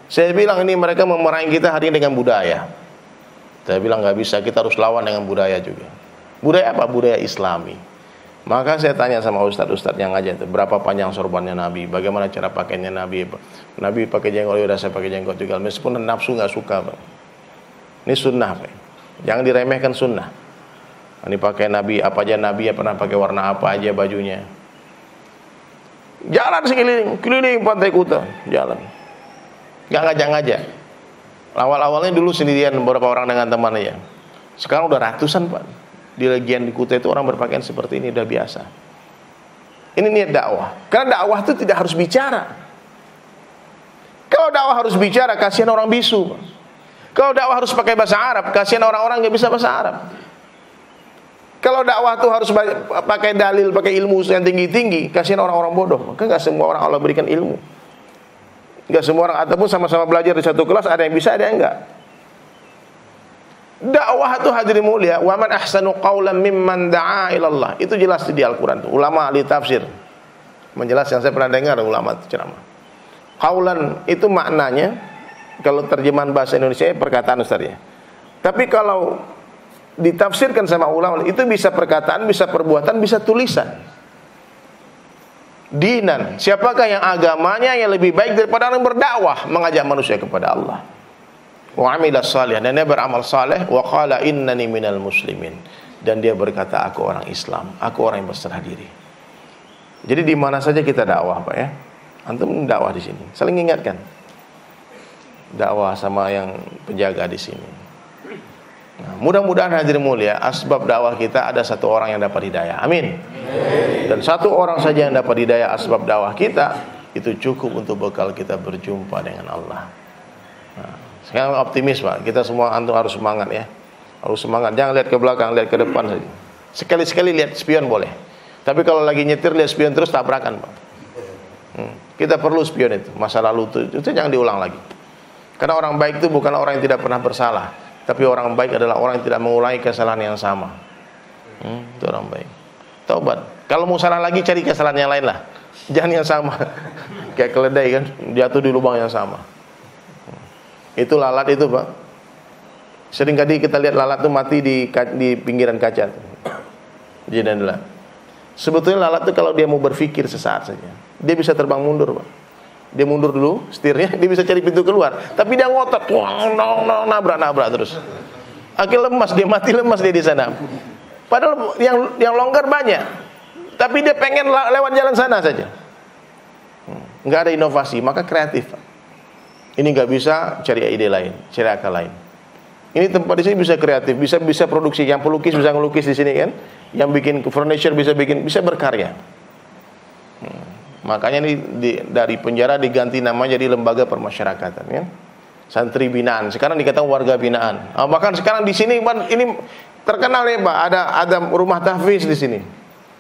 Saya bilang ini mereka memarahin kita hari ini dengan budaya. Saya bilang nggak bisa, kita harus lawan dengan budaya juga. Budaya apa? Budaya Islami. Maka saya tanya sama ustadz-ustadz yang ngajar itu, berapa panjang sorbannya Nabi, bagaimana cara pakainya Nabi. Nabi pakai jenggot, udah saya pakai jenggot juga. Meskipun nafsu nggak suka, Pak. Ini sunnah, Pak. Jangan diremehkan sunnah. Ini pakai Nabi, apa aja Nabi ya pernah pakai warna apa aja bajunya. Jalan keliling pantai Kuta, jalan. Nggak ngajak-ngajak. Awal-awalnya dulu sendirian beberapa orang dengan temannya. Sekarang udah ratusan, Pak. Di Legian di Kuta itu orang berpakaian seperti ini udah biasa. Ini niat dakwah. Karena dakwah itu tidak harus bicara. Kalau dakwah harus bicara, kasihan orang bisu. Kalau dakwah harus pakai bahasa Arab, kasihan orang-orang nggak bisa bahasa Arab. Kalau dakwah itu harus pakai dalil, pakai ilmu yang tinggi-tinggi, kasihan orang-orang bodoh. Maka nggak semua orang Allah berikan ilmu. Nggak semua orang, ataupun sama-sama belajar di satu kelas, ada yang bisa, ada yang enggak. Dakwah itu hadirin mulia, wa man ahsanu qawlan mimman da'a ilallah. Itu jelas di Al-Qur'an tuh. Ulama ahli tafsir menjelaskan, saya pernah dengar ulama ceramah. Qawlan itu maknanya kalau terjemahan bahasa Indonesia perkataan, Ustaz ya. Tapi kalau ditafsirkan sama ulama itu bisa perkataan, bisa perbuatan, bisa tulisan. Dinan, siapakah yang agamanya yang lebih baik daripada orang berdakwah mengajak manusia kepada Allah. Wa amila salih, dan dia beramal saleh. Wa qala innani minal muslimin, dan dia berkata aku orang Islam, aku orang yang berserah diri. Jadi di mana saja kita dakwah, Pak ya. Antum dakwah di sini, saling ingatkan. Dakwah sama yang penjaga di sini. Nah, mudah-mudahan hadirin mulia, asbab dakwah kita ada satu orang yang dapat hidayah. Amin. Dan satu orang saja yang dapat hidayah asbab dakwah kita, itu cukup untuk bekal kita berjumpa dengan Allah. Nah, sekarang optimis Pak, kita semua antum harus semangat ya. Harus semangat, jangan lihat ke belakang, lihat ke depan saja. Sekali-sekali lihat spion boleh. Tapi kalau lagi nyetir lihat spion terus tabrakan Pak. Kita perlu spion itu, masa lalu itu jangan diulang lagi. Karena orang baik itu bukan orang yang tidak pernah bersalah, tapi orang baik adalah orang yang tidak mengulangi kesalahan yang sama. Itu orang baik. Taubat. Kalau mau salah lagi cari kesalahan yang lain lah. Jangan yang sama. Kayak keledai kan, jatuh di lubang yang sama. Itu lalat itu Pak. Sering kali kita lihat lalat itu mati di pinggiran kaca. Jendela. Sebetulnya lalat itu kalau dia mau berpikir sesaat saja, dia bisa terbang mundur Pak. Dia mundur dulu, setirnya, dia bisa cari pintu keluar. Tapi dia ngotot, nabrak terus. Akhirnya lemas, dia mati lemas dia di sana. Padahal yang longgar banyak, tapi dia pengen lewat jalan sana saja. Nggak ada inovasi, maka kreatif. Ini nggak bisa, cari ide lain, cari akal lain. Ini tempat di sini bisa kreatif, bisa produksi. Yang pelukis bisa ngelukis di sini kan, yang bikin furniture bisa berkarya. Makanya dari penjara diganti nama jadi lembaga permasyarakatan ya. Santri binaan, sekarang dikatakan warga binaan. Bahkan sekarang di sini ini terkenal ya Pak, ada rumah tahfiz di sini.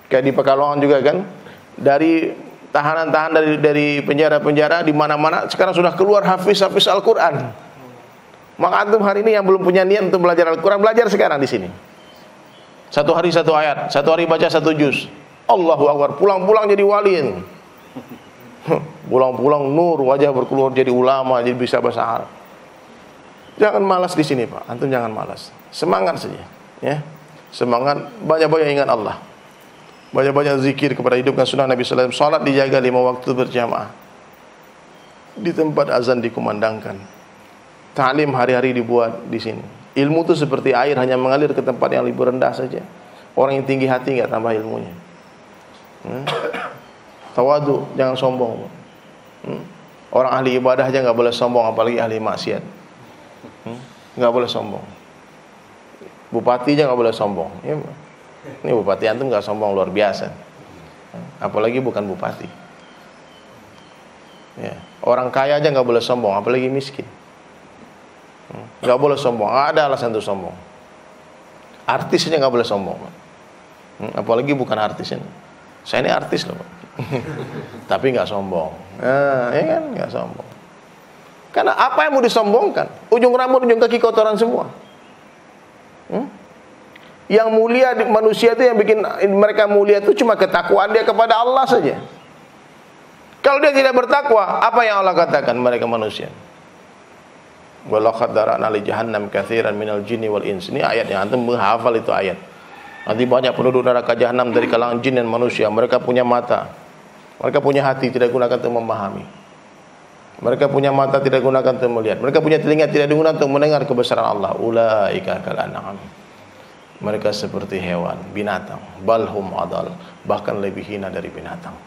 Kayak di Pekalongan juga kan. Dari tahanan-tahanan dari penjara-penjara di mana-mana sekarang sudah keluar hafiz Al-Qur'an. Maka antum hari ini yang belum punya niat untuk belajar Al-Qur'an, belajar sekarang di sini. Satu hari satu ayat, satu hari baca satu juz. Allahu Akbar, pulang-pulang jadi wali. Pulang-pulang nur, wajah berkeluar jadi ulama, jadi bisa bahasa Arab. Jangan malas di sini Pak, antum jangan malas. Semangat saja, ya. Semangat, banyak-banyak ingat Allah. Banyak-banyak zikir kepada hidupkan sunnah Nabi sallallahu alaihi wasallam. Salat dijaga 5 waktu berjamaah. Di tempat azan dikumandangkan. Ta'lim hari-hari dibuat di sini. Ilmu itu seperti air, hanya mengalir ke tempat yang lebih rendah saja. Orang yang tinggi hati enggak tambah ilmunya. Tawadu, jangan sombong. Orang ahli ibadah aja nggak boleh sombong, apalagi ahli maksiat. Nggak boleh sombong. Bupati aja nggak boleh sombong. Ya, ini bupati antum nggak sombong luar biasa. Apalagi bukan bupati. Ya. Orang kaya aja nggak boleh sombong, apalagi miskin. Nggak boleh sombong. Ada alasan untuk sombong. Artis aja nggak boleh sombong. Apalagi bukan artis ini. Saya ini artis loh. Tapi nggak sombong. Ya kan, nggak sombong. Karena apa yang mau disombongkan? Ujung rambut, ujung kaki kotoran semua. Yang mulia di manusia itu, yang bikin mereka mulia itu cuma ketakwaan dia kepada Allah saja. Kalau dia tidak bertakwa, apa yang Allah katakan mereka manusia? Walaqad dara'na li jahannam katsiran minal jinni wal ins. Ini ayat yang antum menghafal itu ayat. Nanti banyak penduduk neraka jahanam dari kalangan jin dan manusia. Mereka punya mata, mereka punya hati, tidak gunakan untuk memahami. Mereka punya mata, tidak gunakan untuk melihat. Mereka punya telinga, tidak digunakan untuk mendengar kebesaran Allah. Ulaika kal an'am. Mereka seperti hewan, binatang. Balhum adal, bahkan lebih hina dari binatang.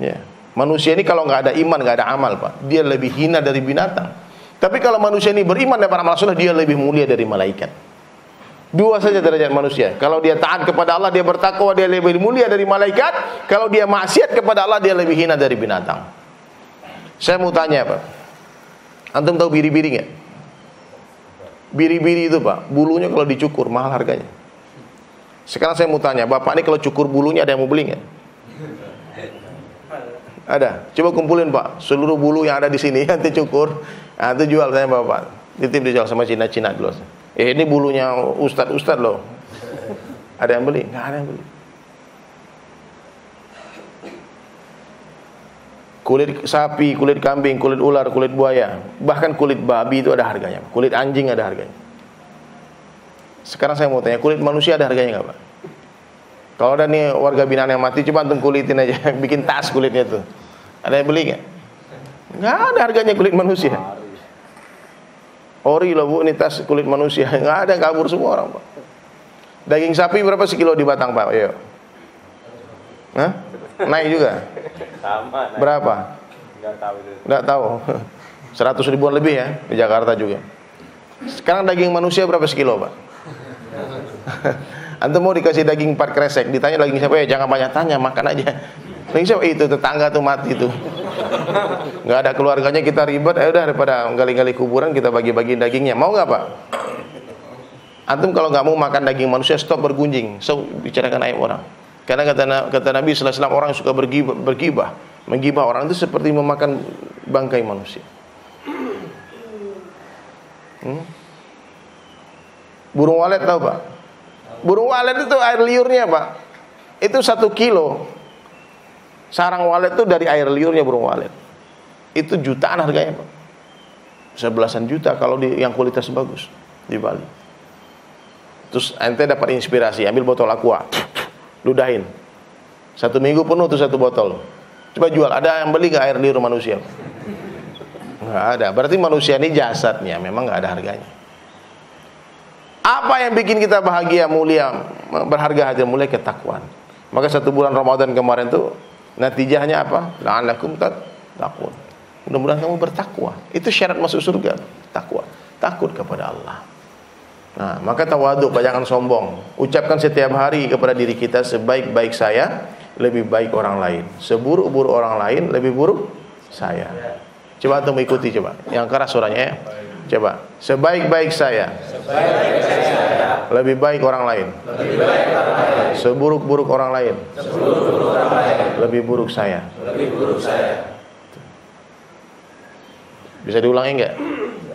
Ya. Manusia ini kalau nggak ada iman, nggak ada amal Pak, dia lebih hina dari binatang. Tapi kalau manusia ini beriman dan beramal soleh, dia lebih mulia dari malaikat. Dua saja derajat manusia. Kalau dia taat kepada Allah, dia bertakwa, dia lebih mulia dari malaikat. Kalau dia maksiat kepada Allah, dia lebih hina dari binatang. Saya mau tanya Pak, antum tahu biri-biri nggak? Biri-biri itu Pak, bulunya kalau dicukur mahal harganya. Sekarang saya mau tanya, Bapak ini kalau cukur bulunya ada yang mau beli nggak? Ada. Coba kumpulin Pak, seluruh bulu yang ada di sini nanti cukur, nanti jual saya Bapak. Titip dijual sama Cina-Cina dulu. Ini bulunya ustad loh. Ada yang beli? Nggak ada yang beli. Kulit sapi, kulit kambing, kulit ular, kulit buaya, bahkan kulit babi itu ada harganya. Kulit anjing ada harganya. Sekarang saya mau tanya, kulit manusia ada harganya nggak Pak? Kalau ada nih warga binaan yang mati, coba antum kulitin aja, bikin tas kulitnya tuh. Ada yang beli nggak? Nggak ada harganya kulit manusia. Ori loh Bu, ini tas kulit manusia. Nggak ada, kabur semua orang Pak. Daging sapi berapa sekilo di Batang Pak? Ayo. Hah? Naik juga. Sama. Naik. Berapa? Nggak tahu itu. Nggak tahu. 100 ribuan lebih ya di Jakarta juga. Sekarang daging manusia berapa sekilo, Pak? Antum mau dikasih daging 4 kresek, ditanya daging siapa, ya jangan banyak tanya, makan aja. Daging siapa? Itu tetangga tuh mati tuh. Nggak ada keluarganya, kita ribet, ya udah daripada gali-gali kuburan kita bagi-bagi dagingnya. Mau nggak, Pak? Antum kalau nggak mau makan daging manusia, stop bergunjing, so bicarakan aib orang. Karena kata Nabi sallallahu alaihi wasallam, orang yang suka bergibah, menggibah orang itu seperti memakan bangkai manusia. Burung walet tahu, Pak? Burung walet itu air liurnya, Pak. Itu 1 kilo. Sarang walet itu dari air liurnya burung walet. Itu jutaan harganya, Pak. Sebelasan juta kalau yang kualitas bagus di Bali. Terus ente dapat inspirasi, ambil botol aqua, ludahin. 1 minggu penuh tuh 1 botol. Coba jual, ada yang beli nggak air liur manusia? Nggak ada. Berarti manusia ini jasadnya memang nggak ada harganya. Apa yang bikin kita bahagia, mulia, berharga hati, mulia? Ketakwaan. Maka 1 bulan Ramadan kemarin tuh natijahnya apa? La'allakum tattaqun. Mudah-mudahan kamu bertakwa. Itu syarat masuk surga, takwa, takut kepada Allah. Nah, maka tawadhu, jangan sombong. Ucapkan setiap hari kepada diri kita, sebaik-baik saya lebih baik orang lain, seburuk-buruk orang lain lebih buruk saya. Coba antum ikuti, coba. Yang keras suaranya ya. Coba. Sebaik-baik saya lebih baik orang lain, seburuk-buruk orang lain lebih buruk saya. Bisa diulangi enggak?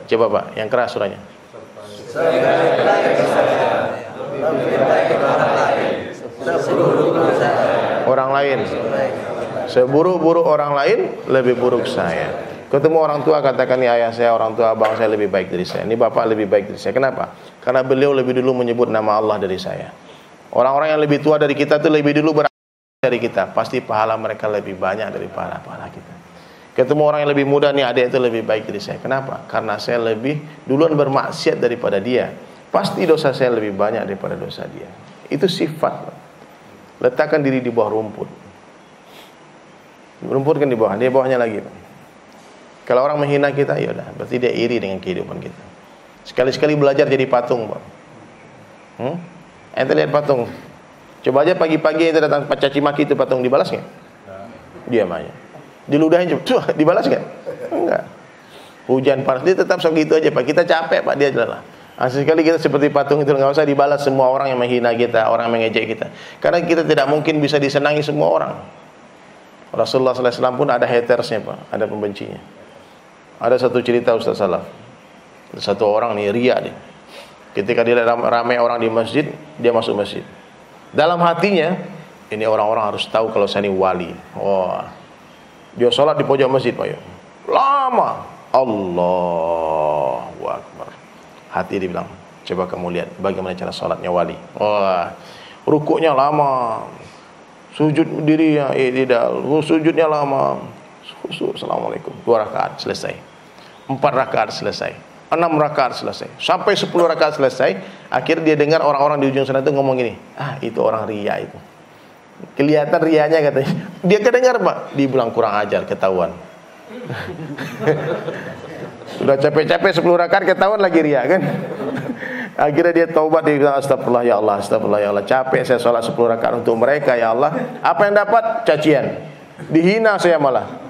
Coba, Pak, yang keras suaranya. Orang lain, seburuk-buruk orang lain lebih buruk saya. Ketemu orang tua, katakan, ini ayah saya, orang tua abang saya lebih baik dari saya, ini bapak lebih baik dari saya. Kenapa? Karena beliau lebih dulu menyebut nama Allah dari saya. Orang-orang yang lebih tua dari kita itu lebih dulu dari kita, pasti pahala mereka lebih banyak dari pahala kita. Ketemu orang yang lebih muda, nih adik itu lebih baik dari saya. Kenapa? Karena saya lebih duluan bermaksiat daripada dia, pasti dosa saya lebih banyak daripada dosa dia. Itu sifat. Letakkan diri di bawah rumput. Rumput kan di bawah, dia bawahnya lagi. Kalau orang menghina kita, ya udah, berarti dia iri dengan kehidupan kita. Sekali-sekali belajar jadi patung, Pak. Ente lihat patung. Coba aja pagi-pagi ente datang caci maki itu patung, dibalas nggak? Diam aja. Diludahin coba, dibalas nggak? Enggak. Hujan panas, dia tetap segitu aja, Pak. Kita capek, Pak, dia adalah. Sekali kita seperti patung itu, nggak usah dibalas semua orang yang menghina kita, orang yang mengejek kita. Karena kita tidak mungkin bisa disenangi semua orang. Rasulullah SAW pun ada hatersnya, Pak, ada pembencinya. Ada satu cerita Ustaz Salaf. Satu orang nih ria dia. Ketika dia ramai orang di masjid, dia masuk masjid. Dalam hatinya, ini orang-orang harus tahu kalau saya ini wali. Wah. Dia sholat di pojok masjid, Pak. Lama. Allahu Akbar. Hati dia bilang, coba kamu lihat bagaimana cara sholatnya wali. Wah. Rukuknya lama. Sujud dirinya tidak. Sujudnya lama. Assalamualaikum. 2 rakaat selesai, 4 rakaat selesai, 6 rakaat selesai, sampai 10 rakaat selesai. Akhirnya dia dengar orang-orang di ujung sana itu ngomong gini, itu orang ria itu. Kelihatan rianya katanya. Dia kedengar, Pak. Dibilang kurang ajar, ketahuan. Sudah capek-capek 10 rakaat ketahuan lagi ria kan. Akhirnya dia taubat, dia bilang, astagfirullah ya Allah, astagfirullah ya Allah. Capek saya sholat 10 rakaat untuk mereka ya Allah. Apa yang dapat? Cacian. Dihina saya malah.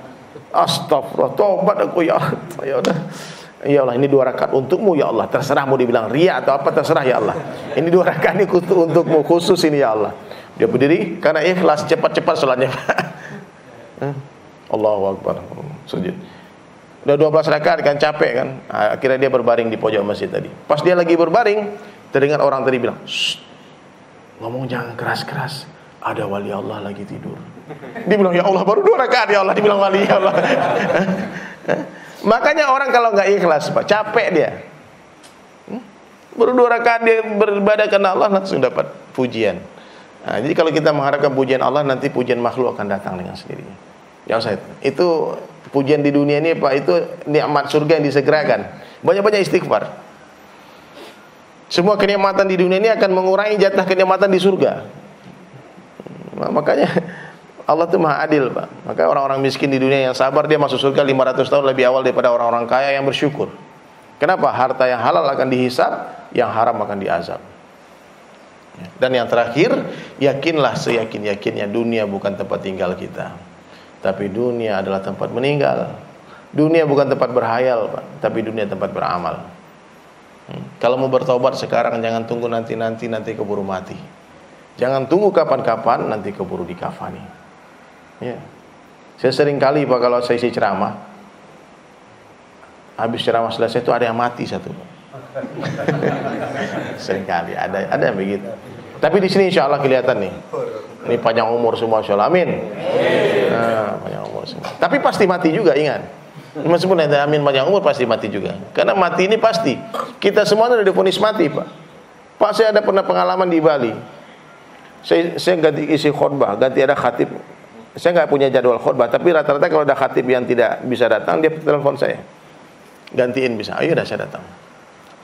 Astagfirullah, tobat aku ya Allah. Ya udah. Ya Allah, ini 2 rakaat untukmu ya Allah. Terserah mau dibilang ria atau apa, terserah ya Allah. Ini 2 rakaat ini untukmu khusus ini ya Allah. Dia berdiri karena ikhlas, cepat-cepat sholatnya. Allahu Akbar. Sujud. Udah 12 rakaat kan, capek kan. Akhirnya dia berbaring di pojok masjid tadi. Pas dia lagi berbaring, terdengar orang tadi bilang, "Shh, ngomong jangan keras-keras. Ada wali Allah lagi tidur." Dia bilang, ya Allah, baru 2 rakaat ya Allah, dibilang wali ya Allah. Makanya orang kalau nggak ikhlas, Pak, capek dia. Baru 2 rakaat dia beribadah karena Allah, langsung dapat pujian. Nah, jadi kalau kita mengharapkan pujian Allah, nanti pujian makhluk akan datang dengan sendirinya. Yang saya itu pujian di dunia ini, Pak, itu nikmat surga yang disegerakan. Banyak-banyak istighfar. Semua kenikmatan di dunia ini akan mengurangi jatah kenikmatan di surga. Nah, makanya Allah itu maha adil, Pak. Maka orang-orang miskin di dunia yang sabar, dia masuk surga 500 tahun lebih awal daripada orang-orang kaya yang bersyukur. Kenapa? Harta yang halal akan dihisab, yang haram akan diazab. Dan yang terakhir, yakinlah seyakin-yakinnya dunia bukan tempat tinggal kita, tapi dunia adalah tempat meninggal. Dunia bukan tempat berhayal, Pak, tapi dunia tempat beramal. Kalau mau bertobat sekarang, jangan tunggu nanti keburu mati. Jangan tunggu kapan-kapan, nanti keburu dikafani. Ya. Saya sering kali, Pak, kalau saya isi ceramah, habis ceramah selesai itu ada yang mati satu. Sering kali ada yang begitu. Tapi di sini insya Allah kelihatan nih. Ini panjang umur semua, insya Allah. Amin. Nah, panjang umur semua. Tapi pasti mati juga, ingat. Meskipun ada amin panjang umur, pasti mati juga. Karena mati ini pasti. Kita semua sudah divonis mati, Pak. Pak, saya ada pernah pengalaman di Bali. Saya ganti isi khutbah, ganti ada khatib. Saya nggak punya jadwal khutbah, tapi rata-rata kalau ada khatib yang tidak bisa datang, dia telepon saya. Gantiin bisa. Ayo dah saya datang.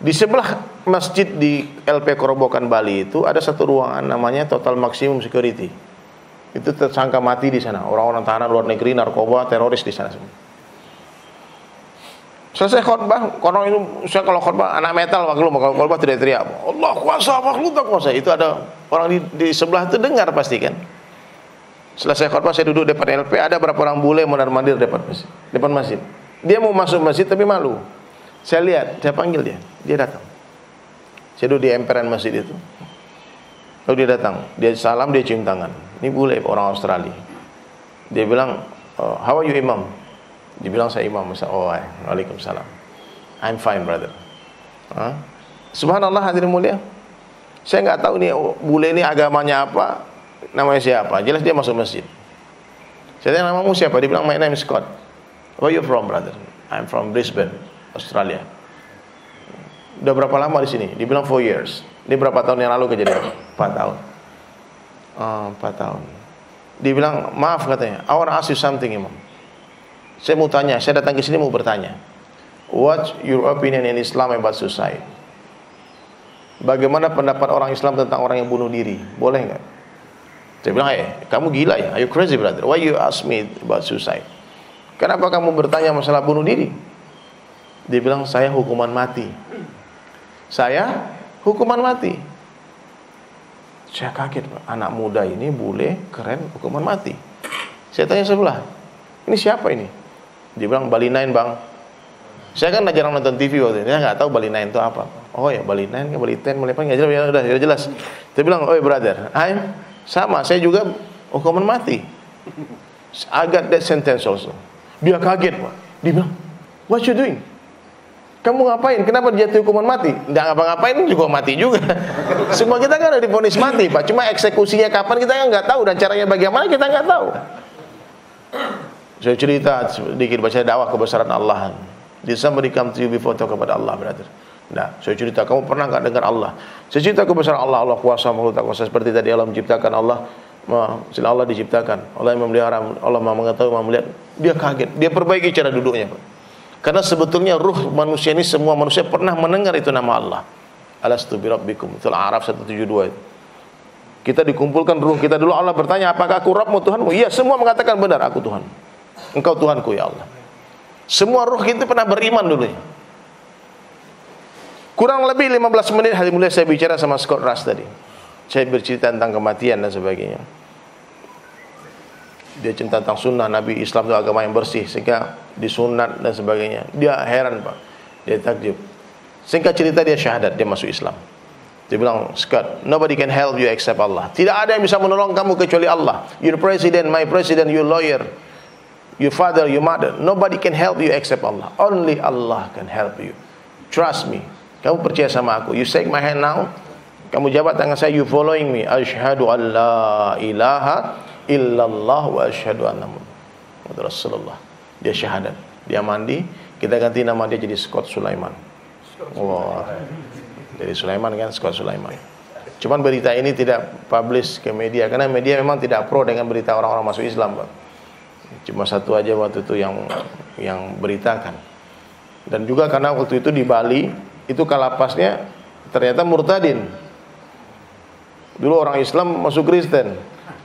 Di sebelah masjid di LP Kerobokan Bali itu ada satu ruangan namanya Total Maximum Security. Itu tersangka mati di sana. Orang-orang tahanan luar negeri, narkoba, teroris di sana semua. Selesai khutbah, kalau itu saya kalau khutbah anak metal kalau khutbah teriak-teriak, Allah kuasa, makhluk tak kuasa. Itu ada orang di sebelah itu dengar pasti kan. Selesai khutbah saya duduk depan LP, ada berapa orang bule mondar-mandir depan masjid. Dia mau masuk masjid tapi malu. Saya lihat, saya panggil dia datang. Saya duduk di emperan masjid itu. Lalu dia datang, dia salam, dia cium tangan. Ini bule orang Australia. Dia bilang, how are you Imam? Dia bilang saya Imam. Oh, waalaikumsalam. I'm fine brother. Subhanallah hadirin mulia. Saya nggak tahu nih bule ini agamanya apa, namanya siapa. Jelas dia masuk masjid. Saya tanya namamu siapa? Dia bilang my name is Scott. Where you from brother? I'm from Brisbane, Australia. Udah berapa lama di sini? Dia bilang 4 years. Ini berapa tahun yang lalu kejadian? 4 tahun. 4 tahun. Dia bilang, maaf katanya, I want to ask you something Imam. Saya mau tanya, saya datang ke sini mau bertanya. What's your opinion in Islam about suicide? Bagaimana pendapat orang Islam tentang orang yang bunuh diri? Boleh nggak? Saya bilang, kamu gila ya? Are you crazy brother? Why you ask me about suicide? Kenapa kamu bertanya masalah bunuh diri? Dia bilang, saya hukuman mati. Saya hukuman mati. Saya kaget, Pak. Anak muda ini bule, keren, hukuman mati. Saya tanya sebelah, ini siapa ini? Dia bilang, Bali 9 bang. Saya kan jarang nonton TV waktu itu, saya nggak tahu Bali 9 itu apa. Oh ya, Bali 9, Bali 10, Bali 8, nggak jelas. Dia bilang, oh brother, sama, saya juga hukuman mati. I got that sentence also. Dia kaget, Pak. Dia bilang, what you doing? Kamu ngapain? Kenapa dijatuhi hukuman mati? Nggak ngapa-ngapain juga mati juga. Semua kita kan ada divonis mati, Pak. Cuma eksekusinya kapan kita kan nggak tahu, dan caranya bagaimana kita nggak tahu. Saya cerita sedikit, baca dakwah kebesaran Allah. Did somebody come to you before talk about Allah, brother? Nah, saya cerita, kamu pernah nggak dengar Allah? Saya cerita kebesaran Allah, Allah kuasa, makhluk tak kuasa. Seperti tadi Allah menciptakan, Allah diciptakan, Allah yang memelihara, Allah mengetahui, melihat. Dia kaget, dia perbaiki cara duduknya, Pak. Karena sebetulnya ruh manusia ini, semua manusia pernah mendengar itu nama Allah. Alastu birabbikum, itu Al-A'raf 172 itu. Kita dikumpulkan ruh kita dulu, Allah bertanya, apakah aku Rabbmu, Tuhanmu? Iya, semua mengatakan benar, aku Tuhan. Engkau Tuhanku ya Allah. Semua ruh kita pernah beriman dulunya. Kurang lebih 15 menit hari mulai saya bicara sama Scott Rush tadi. Saya bercerita tentang kematian dan sebagainya. Dia cerita tentang sunnah Nabi, Islam itu agama yang bersih, sehingga disunat dan sebagainya. Dia heran, Pak. Dia takjub. Singkat cerita dia syahadat, dia masuk Islam. Dia bilang, Scott, nobody can help you except Allah. Tidak ada yang bisa menolong kamu kecuali Allah. Your president, my president, your lawyer, your father, your mother. Nobody can help you except Allah. Only Allah can help you. Trust me. Kamu percaya sama aku. You shake my hand now. Kamu jabat tangan saya, you following me. Asyhadu an la ilaha illallah wa asyhadu anna Muhammadar Rasulullah. Dia syahadat. Dia mandi. Kita ganti nama dia jadi Scott Sulaiman. Wah. Jadi Sulaiman kan, Scott Sulaiman. Cuman berita ini tidak publish ke media, karena media memang tidak pro dengan berita orang-orang masuk Islam, Pak. Cuma satu aja waktu itu yang beritakan. Dan juga karena waktu itu di Bali itu kalapasnya ternyata murtadin. Dulu orang Islam masuk Kristen.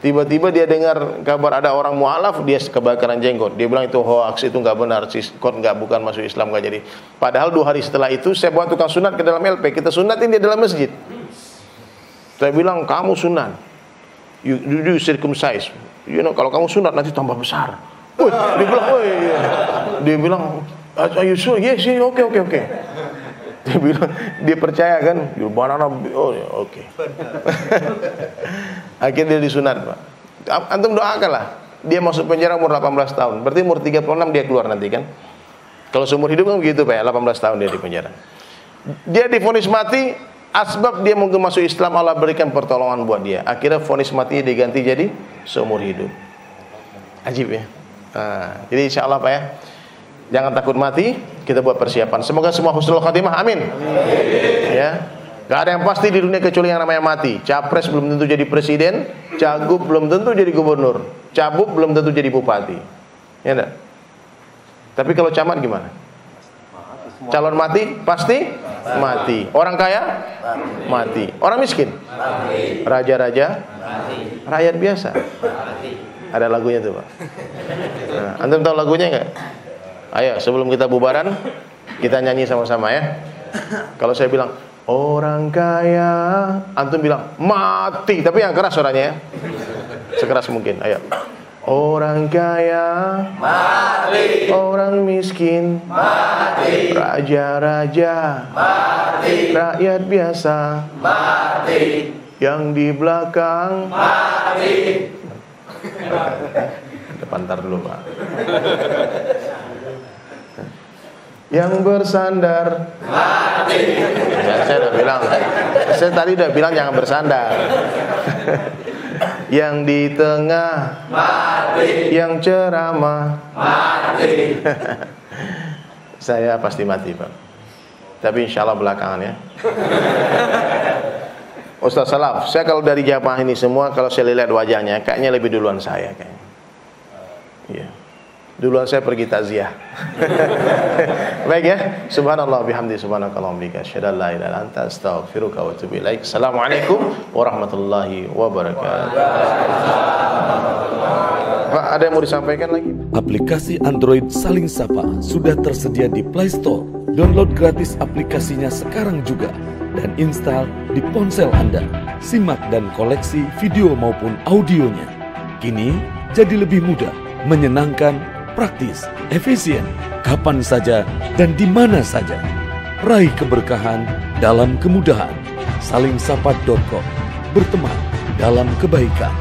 Tiba-tiba dia dengar kabar ada orang mualaf, dia kebakaran jenggot. Dia bilang itu hoax, itu nggak benar, kot nggak, bukan masuk Islam, nggak jadi. Padahal 2 hari setelah itu saya bawa tukang sunat ke dalam LP, kita sunatin dia dalam masjid. Saya bilang kamu sunat, you circumcise, you know, kalau kamu sunat nanti tambah besar. Wih, dia bilang, dia bilang, are you sure? Yes, oke. Dia bilang, dia percaya kan, banana, oke. Akhirnya dia disunat, Pak. Antum doakanlah, dia masuk penjara umur 18 tahun, berarti umur 36 dia keluar nanti kan. Kalau seumur hidup kan begitu Pak ya, 18 tahun dia di penjara. Dia divonis mati, asbab dia mungkin masuk Islam, Allah berikan pertolongan buat dia. Akhirnya vonis matinya diganti jadi seumur hidup. Ajib ya. Nah, jadi insya Allah Pak ya, jangan takut mati, kita buat persiapan. Semoga semua husnul khatimah, amin. Ya, gak ada yang pasti di dunia kecuali yang namanya mati. Capres belum tentu jadi presiden, cagup belum tentu jadi gubernur, cabub belum tentu jadi bupati. Ya enggak? Tapi kalau camat gimana? Calon mati pasti mati. Orang kaya mati. Orang miskin mati. Raja-raja mati. Rakyat biasa mati. Ada lagunya tuh Pak. Nah, antum tahu lagunya enggak? Ayo sebelum kita bubaran, kita nyanyi sama-sama ya. Kalau saya bilang orang kaya, antum bilang mati, tapi yang keras suaranya ya, sekeras mungkin. Ayo. Orang kaya mati, orang miskin mati, raja-raja mati, rakyat biasa mati, yang di belakang mati. Depan tar dulu Pak. Yang bersandar mati. Ya, saya udah bilang. Saya tadi udah bilang jangan bersandar. Yang di tengah mati. Yang ceramah mati. Saya pasti mati Pak. Tapi insya Allah belakangan ya. Ustaz Salaf, saya kalau dari jamaah ini semua, kalau saya lihat wajahnya, kayaknya lebih duluan saya kayaknya. Iya. Duluan saya pergi takziah. Baik ya. Subhanallah bihamdi subhanakallahumma bika asyhadu an la ilaha illa anta astaghfiruka wa atubu ilaik. Assalamualaikum warahmatullahi wabarakatuh. Pak, ada yang mau disampaikan lagi? Aplikasi Android Saling Sapa sudah tersedia di Play Store. Download gratis aplikasinya sekarang juga dan install di ponsel Anda. Simak dan koleksi video maupun audionya. Kini jadi lebih mudah, menyenangkan, praktis, efisien, kapan saja dan di mana saja. Raih keberkahan dalam kemudahan. Salingsapa.com. Berteman dalam kebaikan.